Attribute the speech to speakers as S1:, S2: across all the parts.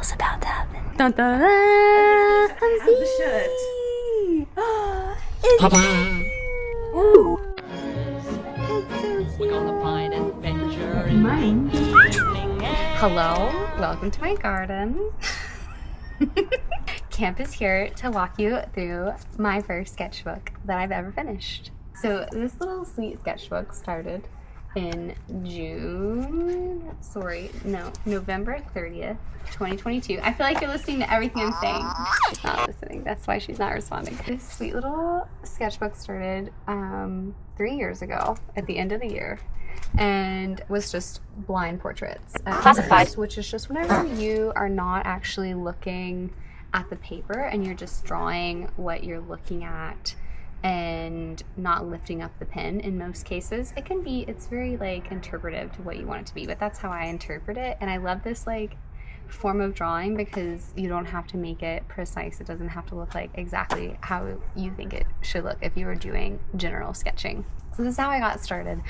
S1: else about to happen.
S2: Dun, dun, dun.
S1: I'm
S2: the
S1: Zee.
S2: Papa.
S1: Ooh.
S3: We're gonna find adventure in
S1: Mine.
S2: Hello, welcome to my garden. Camp is here to walk you through my first sketchbook that I've ever finished. So this little sweet sketchbook started in November 30th, 2022. I feel like you're listening to everything I'm saying. She's not listening, that's why she's not responding. This sweet little sketchbook started 3 years ago at the end of the year and was just blind portraits at
S1: Classified.
S2: first, which is just whenever you are not actually looking at the paper and you're just drawing what you're looking at and not lifting up the pen. In most cases it's very like interpretive to what you want it to be, but that's how I interpret it. And I love this like form of drawing because you don't have to make it precise. It doesn't have to look like exactly how you think it should look if you were doing general sketching. So this is how I got started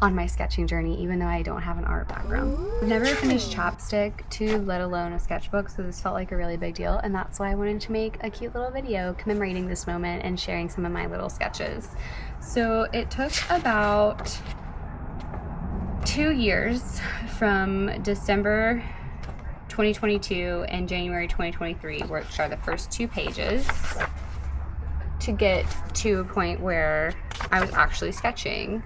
S2: on my sketching journey, even though I don't have an art background. I've never finished chapstick tube, let alone a sketchbook, so this felt like a really big deal, and that's why I wanted to make a cute little video commemorating this moment and sharing some of my little sketches. So it took about 2 years from December 2022 and January 2023, which are the first 2 pages, to get to a point where I was actually sketching,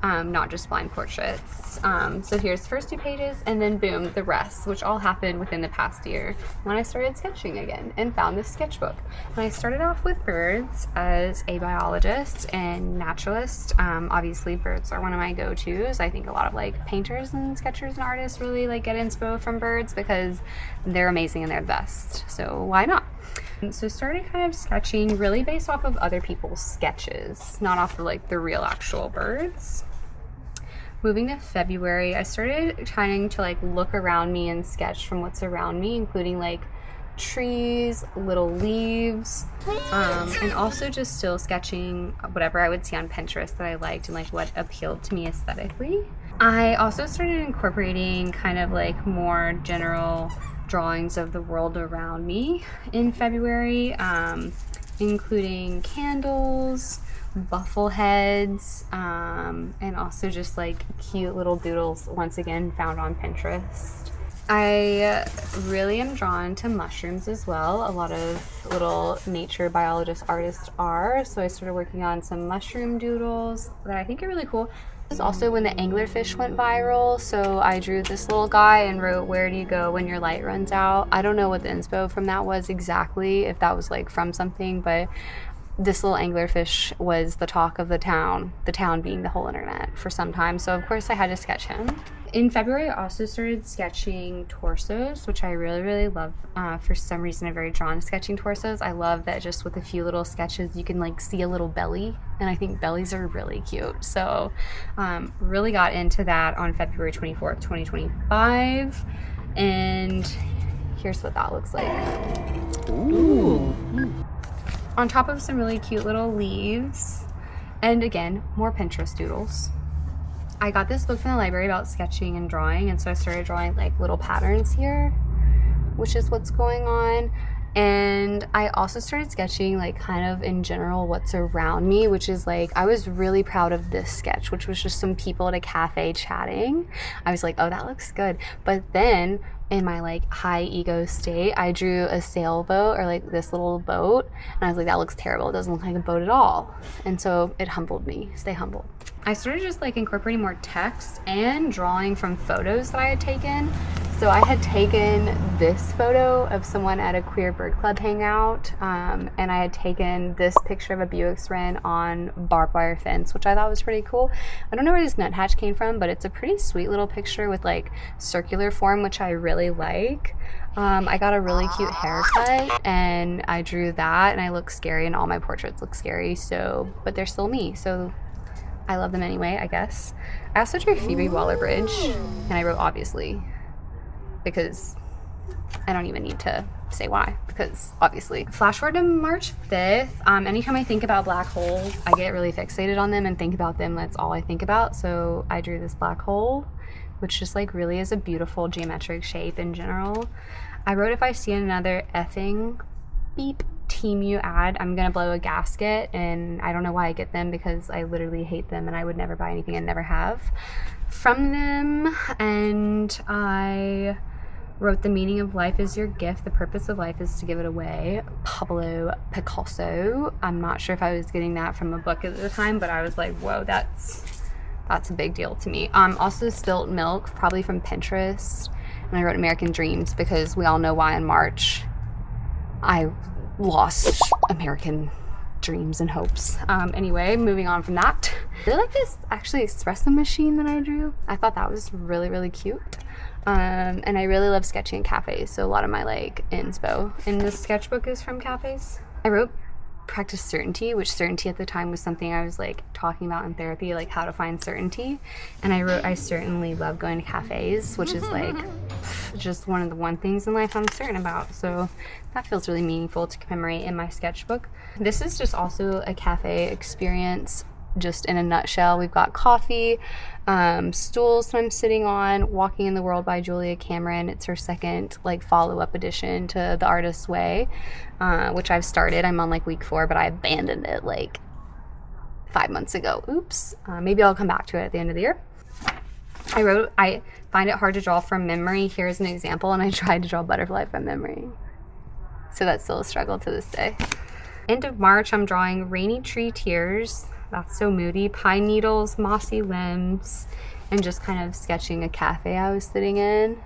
S2: not just blind portraits. So here's the first 2 pages, and then boom, the rest, which all happened within the past year when I started sketching again and found this sketchbook. And I started off with birds as a biologist and naturalist. Obviously birds are one of my go-tos. I think a lot of like painters and sketchers and artists really like get inspo from birds because they're amazing and they're the best. So why not? So started kind of sketching really based off of other people's sketches, not off of like the real actual birds. Moving to February, I started trying to like look around me and sketch from what's around me, including like trees, little leaves, and also just still sketching whatever I would see on Pinterest that I liked and like what appealed to me aesthetically. I also started incorporating kind of like more general drawings of the world around me in February, including candles, buffle heads, and also just like cute little doodles, once again found on Pinterest. I really am drawn to mushrooms as well. A lot of little nature biologist artists are, so I started working on some mushroom doodles that I think are really cool. This is also when the anglerfish went viral, so I drew this little guy and wrote, "Where do you go when your light runs out?" I don't know what the inspo from that was exactly, if that was like from something, but this little anglerfish was the talk of the town being the whole internet for some time, so of course I had to sketch him. In February, I also started sketching torsos, which I really love. For some reason, I'm very drawn to sketching torsos. I love that just with a few little sketches, you can like see a little belly, and I think bellies are really cute. So really got into that on February 24th, 2025. And here's what that looks like.
S1: Ooh.
S2: On top of some really cute little leaves, and again, more Pinterest doodles. I got this book from the library about sketching and drawing, and so I started drawing like little patterns here, which is what's going on. And I also started sketching like kind of in general what's around me, which is like, I was really proud of this sketch, which was just some people at a cafe chatting. I was like, oh, that looks good. But then in my like high ego state, I drew a sailboat, or like this little boat, and I was like, that looks terrible. It doesn't look like a boat at all. And so it humbled me. Stay humble. I started just like incorporating more text and drawing from photos that I had taken. So I had taken this photo of someone at a queer bird club hangout, and I had taken this picture of a Buick's Wren on barbed wire fence, which I thought was pretty cool. I don't know where this nuthatch came from, but it's a pretty sweet little picture with like circular form, which I really like. I got a really cute haircut and I drew that, and I look scary, and all my portraits look scary, so, but they're still me, so I love them anyway, I guess. I also drew Phoebe Waller-Bridge, and I wrote obviously, because I don't even need to say why, because obviously. Flash forward to March 5th. Anytime I think about black holes, I get really fixated on them and think about them. That's all I think about. So I drew this black hole which just like really is a beautiful geometric shape in general. I wrote, if I see another effing beep Temu ad, I'm gonna blow a gasket. And I don't know why I get them, because I literally hate them and I would never buy anything and never have from them. And I wrote, the meaning of life is your gift, the purpose of life is to give it away. Pablo Picasso. I'm not sure if I was getting that from a book at the time, but I was like, whoa, that's a big deal to me. Also Spilt Milk, probably from Pinterest. And I wrote American Dreams, because we all know why in March I lost American dreams and hopes. Anyway, moving on from that. I really like this actually espresso machine that I drew. I thought that was really, really cute. And I really love sketching in cafes, so a lot of my like inspo in this sketchbook is from cafes. I wrote practice certainty, which certainty at the time was something I was like talking about in therapy, like how to find certainty. And I wrote, I certainly love going to cafes, which is like just one of the one things in life I'm certain about. So that feels really meaningful to commemorate in my sketchbook. This is just also a cafe experience, just in a nutshell. We've got coffee, stools that I'm sitting on, Walking in the World by Julia Cameron. It's her second like follow-up edition to The Artist's Way, which I've started. I'm on like week 4, but I abandoned it like 5 months ago. Oops. Maybe I'll come back to it at the end of the year. I wrote, I find it hard to draw from memory. Here's an example, and I tried to draw butterfly from memory. So that's still a struggle to this day. End of March, I'm drawing Rainy Tree Tears. That's so moody. Pine needles, mossy limbs, and just kind of sketching a cafe I was sitting in.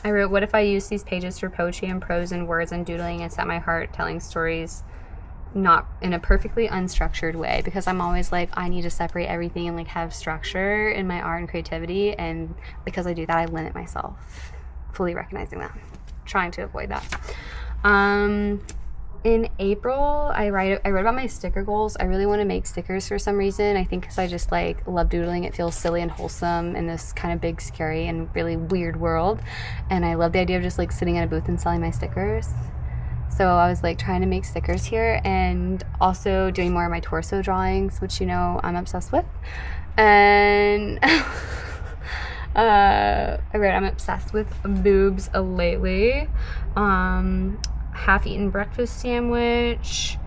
S2: I wrote, what if I use these pages for poetry and prose and words and doodling and set my heart telling stories, not in a perfectly unstructured way, because I'm always like, I need to separate everything and like have structure in my art and creativity, and because I do that, I limit myself. Fully recognizing that. Trying to avoid that. In April, I wrote about my sticker goals. I really want to make stickers for some reason. I think because I just like love doodling. It feels silly and wholesome in this kind of big, scary, and really weird world. And I love the idea of just like sitting in a booth and selling my stickers. So I was like trying to make stickers here, and also doing more of my torso drawings, which you know I'm obsessed with. And I wrote, I'm obsessed with boobs lately. Half-eaten breakfast sandwich,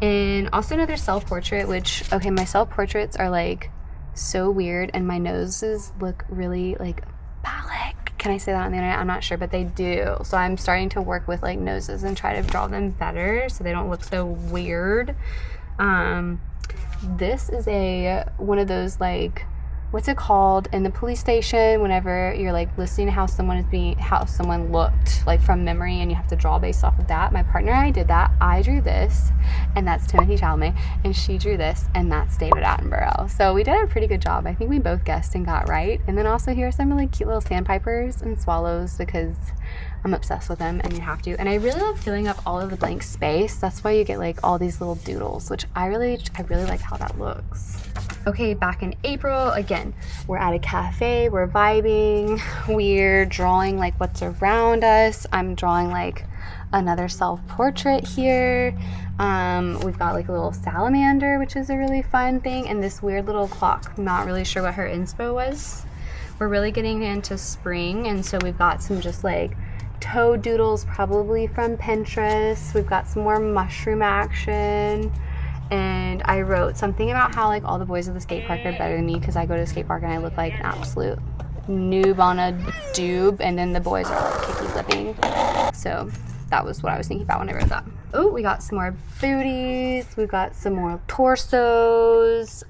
S2: and also another self-portrait, which, okay, my self-portraits are like so weird, and my noses look really like phallic. Can I say that on the internet? I'm not sure, but they do. So I'm starting to work with like noses and try to draw them better so they don't look so weird. This is one of those like, what's it called, in the police station whenever you're like listening to how someone looked like from memory, and you have to draw based off of that. My partner and I did that. I drew this, and that's Timothy Chalamet, and she drew this, and that's David Attenborough. So we did a pretty good job. I think we both guessed and got right. And then also here are some really cute little sandpipers and swallows, because I'm obsessed with them, and you have to. And I really love filling up all of the blank space. That's why you get like all these little doodles, which I really like how that looks. Okay, back in April, again, we're at a cafe, we're vibing, we're drawing like what's around us. I'm drawing like another self-portrait here. We've got like a little salamander, which is a really fun thing, and this weird little clock. I'm not really sure what her inspo was. We're really getting into spring, and so we've got some just like toe doodles, probably from Pinterest. We've got some more mushroom action. And I wrote something about how like all the boys at the skate park are better than me, because I go to the skate park and I look like an absolute noob on a doob, and then the boys are like kicky flipping. So that was what I was thinking about when I wrote that. Oh, we got some more booties. We've got some more torsos.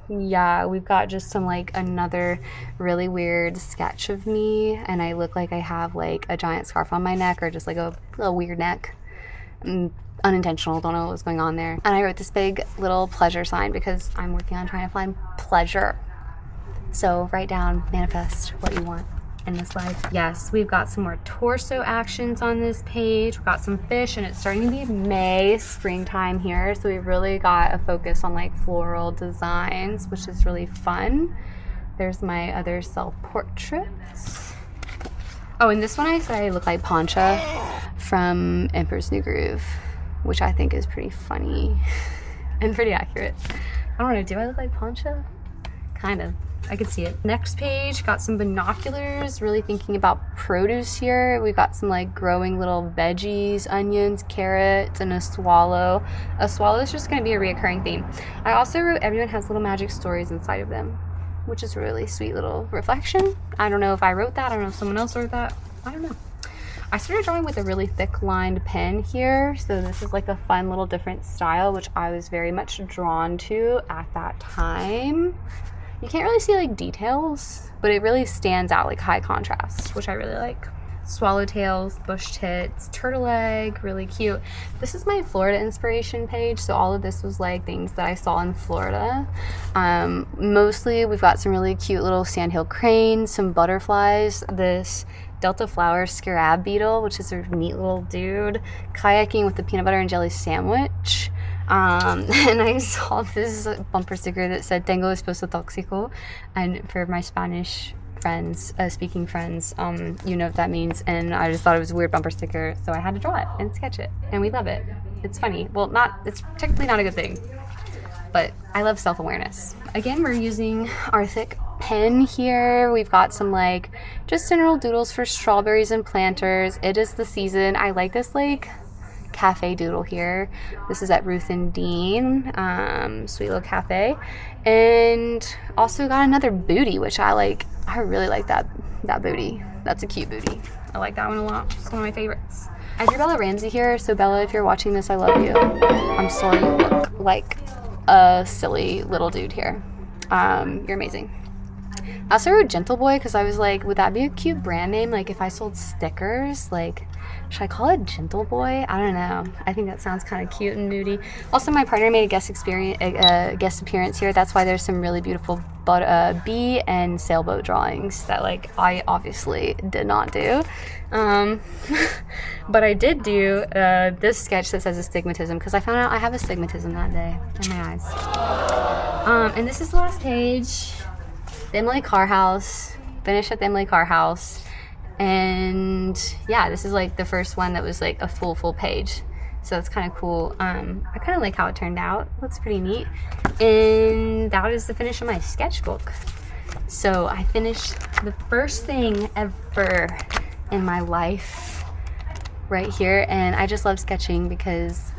S2: Yeah, we've got just some like another really weird sketch of me, and I look like I have like a giant scarf on my neck, or just like a little weird neck. Unintentional, don't know what was going on there. And I wrote this big little pleasure sign, because I'm working on trying to find pleasure. So write down, manifest what you want in this life. Yes, we've got some more torso actions on this page. We've got some fish, and it's starting to be May, springtime here, so we've really got a focus on like floral designs, which is really fun. There's my other self-portraits. Oh, and this one I said I look like Poncha from Emperor's New Groove, which I think is pretty funny and pretty accurate. I don't know, do I look like Poncha? kind of. I can see it. Next page, got some binoculars, really thinking about produce here. We've got some like growing little veggies, onions, carrots, and a swallow. A swallow is just gonna be a reoccurring theme. I also wrote everyone has little magic stories inside of them, which is a really sweet little reflection. I don't know if I wrote that, I don't know if someone else wrote that, I don't know. I started drawing with a really thick lined pen here, so this is like a fun little different style, which I was very much drawn to at that time. You can't really see like details, but it really stands out like high contrast, which I really like. Swallowtails, bush tits, turtle egg, really cute. This is my Florida inspiration page, so all of this was like things that I saw in Florida. Mostly we've got some really cute little sandhill cranes, some butterflies, this Delta flower scarab beetle, which is a neat little dude, kayaking with the peanut butter and jelly sandwich. And I saw this bumper sticker that said "Tengo esposo tóxico," and for my Spanish friends, speaking friends, you know what that means. And I just thought it was a weird bumper sticker, so I had to draw it and sketch it, and we love it. It's funny. Well, it's technically not a good thing, but I love self-awareness. Again, we're using our thick pen here. We've got some like just general doodles for strawberries and planters. It is the season. I like this like cafe doodle here. This is at Ruth and Dean, sweet little cafe. And also got another booty, which I like. I really like that booty. That's a cute booty. I like that one a lot. It's one of my favorites. I drew Bella Ramsey here, so Bella, if you're watching this, I love you. I'm sorry you look like a silly little dude here. You're amazing. I also wrote Gentle Boy because I was like, would that be a cute brand name? Like if I sold stickers, like should I call it Gentle Boy? I don't know. I think that sounds kind of cute and moody. Also, my partner made a guest appearance here. That's why there's some really beautiful bee and sailboat drawings that like I obviously did not do. But I did do this sketch that says astigmatism because I found out I have astigmatism that day in my eyes. And this is the last page. The Emily Carr House. Finished at the Emily Carr House. And yeah, this is like the first one that was like a full page, so it's kind of cool. I kind of like how it turned out. Looks pretty neat. And that is the finish of my sketchbook. So I finished the first thing ever in my life right here, and I just love sketching because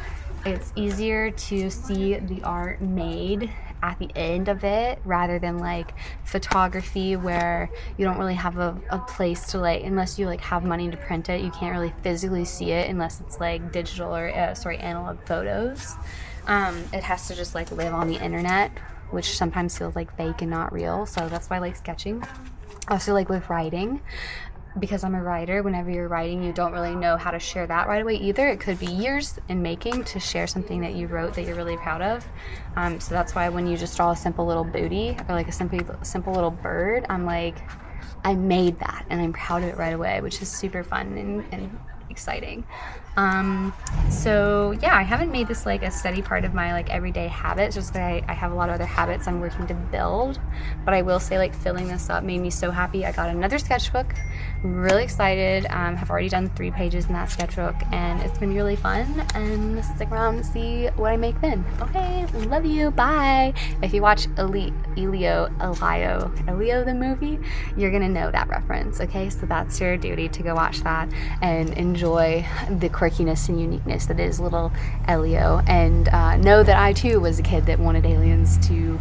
S2: it's easier to see the art made at the end of it rather than like photography where you don't really have a place to like, unless you like have money to print it, you can't really physically see it unless it's like digital or analog photos. It has to just like live on the internet, which sometimes feels like fake and not real, so that's why I like sketching. Also like with writing, because I'm a writer, whenever you're writing, you don't really know how to share that right away either. It could be years in making to share something that you wrote that you're really proud of. So that's why when you just draw a simple little booty or like a simple little bird, I'm like, I made that and I'm proud of it right away, which is super fun and exciting. So yeah, I haven't made this like a steady part of my like everyday habits just because I have a lot of other habits I'm working to build, but I will say like filling this up made me so happy. I got another sketchbook, really excited. Have already done 3 pages in that sketchbook and it's been really fun, and stick around and see what I make then. Okay, love you, bye. If you watch Elio the movie, you're gonna know that reference. Okay, so that's your duty to go watch that and enjoy the quirkiness and uniqueness that is little Elio, and know that I too was a kid that wanted aliens to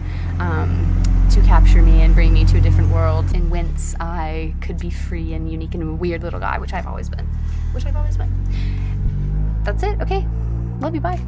S2: capture me and bring me to a different world in whence I could be free and unique and a weird little guy, which I've always been. That's it. Okay, love you, bye.